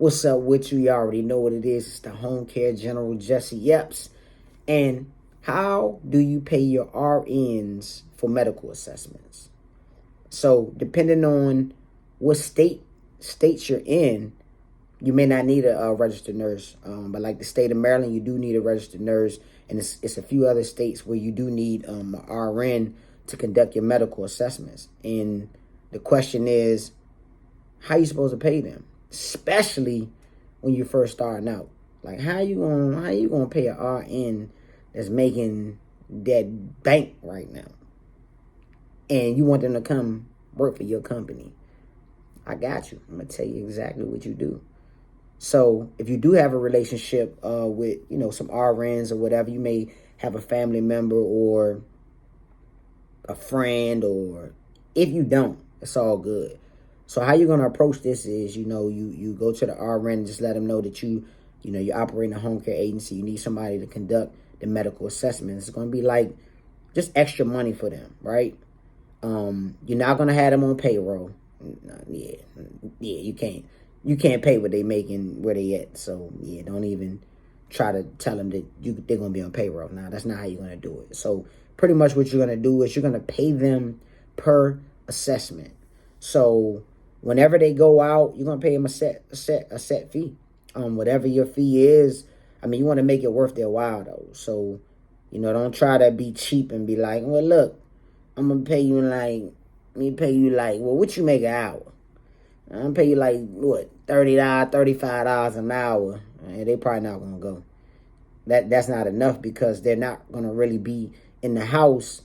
What's up with you? You already know what it is. It's the Home Care General Jesse Yeps. And how do you pay your RNs for medical assessments? So depending on what states you're in, you may not need a registered nurse. But like the state of Maryland, you do need a registered nurse. And it's a few other states where you do need an RN to conduct your medical assessments. And the question is, how you supposed to pay them? Especially when you're first starting out. Like how you gonna pay an RN that's making that bank right now, and you want them to come work for your company? I got you. I'm gonna tell you exactly what you do. So if you do have a relationship with some RNs or whatever, you may have a family member or a friend, or if you don't, it's all good. So how you're going to approach this is, you go to the RN and just let them know that you're operating a home care agency. You need somebody to conduct the medical assessment. It's going to be like just extra money for them, right? You're not going to have them on payroll. Yeah, you can't. You can't pay what they making where they at. So yeah, don't even try to tell them that they're going to be on payroll. Nah, that's not how you're going to do it. So pretty much what you're going to do is you're going to pay them per assessment. So whenever they go out, you're gonna pay them a set fee. Whatever your fee is, you want to make it worth their while though. So, don't try to be cheap and be like, well, look, I'm gonna pay you well, what you make an hour? I'm gonna pay you like what, $30, $35 an hour. And they probably not gonna go. That's not enough because they're not gonna really be in the house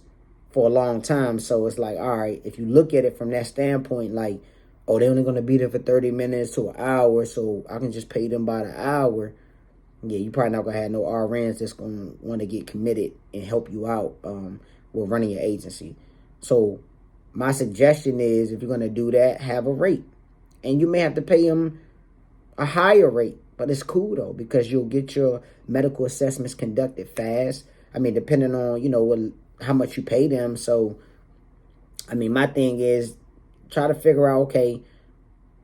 for a long time. So it's like, all right, if you look at it from that standpoint, like, oh, they're only going to be there for 30 minutes to an hour, so I can just pay them by the hour. Yeah, you probably not going to have no RNs that's going to want to get committed and help you out with running your agency. So my suggestion is, if you're going to do that, have a rate. And you may have to pay them a higher rate, but it's cool, though, because you'll get your medical assessments conducted fast. Depending on, how much you pay them. So, my thing is, try to figure out, okay,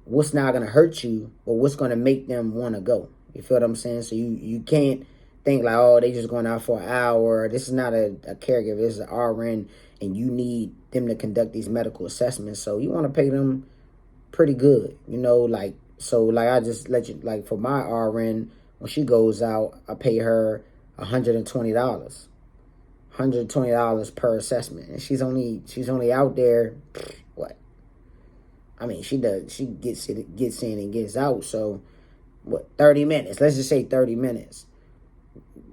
what's not going to hurt you, or what's going to make them want to go. You feel what I'm saying? So you can't think like, oh, they just going out for an hour. This is not a caregiver. This is an RN, and you need them to conduct these medical assessments. So you want to pay them pretty good, I just let you, like for my RN, when she goes out, I pay her $120. $120 per assessment, and she's only out there what? She gets in and gets out. So what? 30 minutes. Let's just say 30 minutes.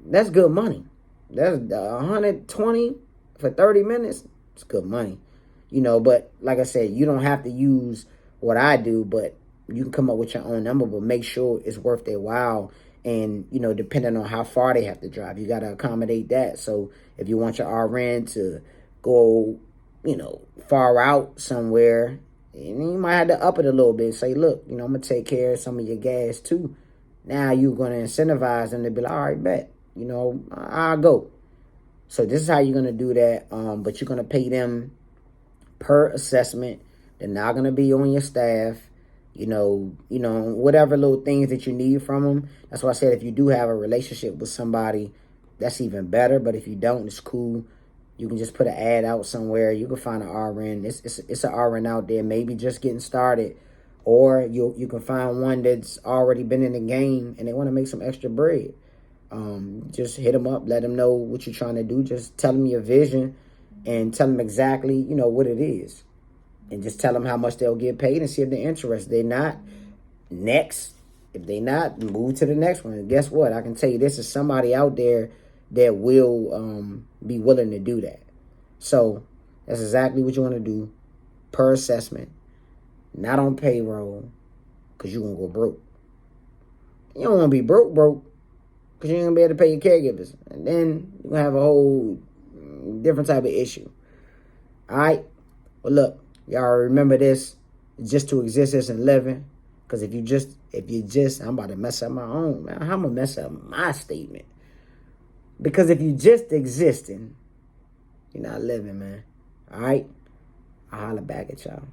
That's good money. That's $120 for 30 minutes. It's good money, But like I said, you don't have to use what I do, but you can come up with your own number. But make sure it's worth their while. And, depending on how far they have to drive, you got to accommodate that. So if you want your RN to go, far out somewhere, and you might have to up it a little bit. Say, look, I'm going to take care of some of your gas too. Now you're going to incentivize them to be like, all right, bet, I'll go. So this is how you're going to do that. But you're going to pay them per assessment. They're not going to be on your staff. Whatever little things that you need from them. That's why I said, if you do have a relationship with somebody, that's even better. But if you don't, it's cool. You can just put an ad out somewhere. You can find an RN. It's an RN out there, maybe just getting started. Or you can find one that's already been in the game and they want to make some extra bread. Just hit them up. Let them know what you're trying to do. Just tell them your vision and tell them exactly, what it is. And just tell them how much they'll get paid and see if they're interested. They're not, next. If they're not, move to the next one. And guess what? I can tell you, this is somebody out there that will be willing to do that. So that's exactly what you want to do per assessment. Not on payroll, because you're going to go broke. You don't want to be broke because you ain't going to be able to pay your caregivers. And then you're going to have a whole different type of issue. All right? Well, look. Y'all remember this, just to exist isn't living. Because if you just, I'm about to mess up my own, man. I'm going to mess up my statement. Because if you just existing, you're not living, man. All right? I'll holler back at y'all.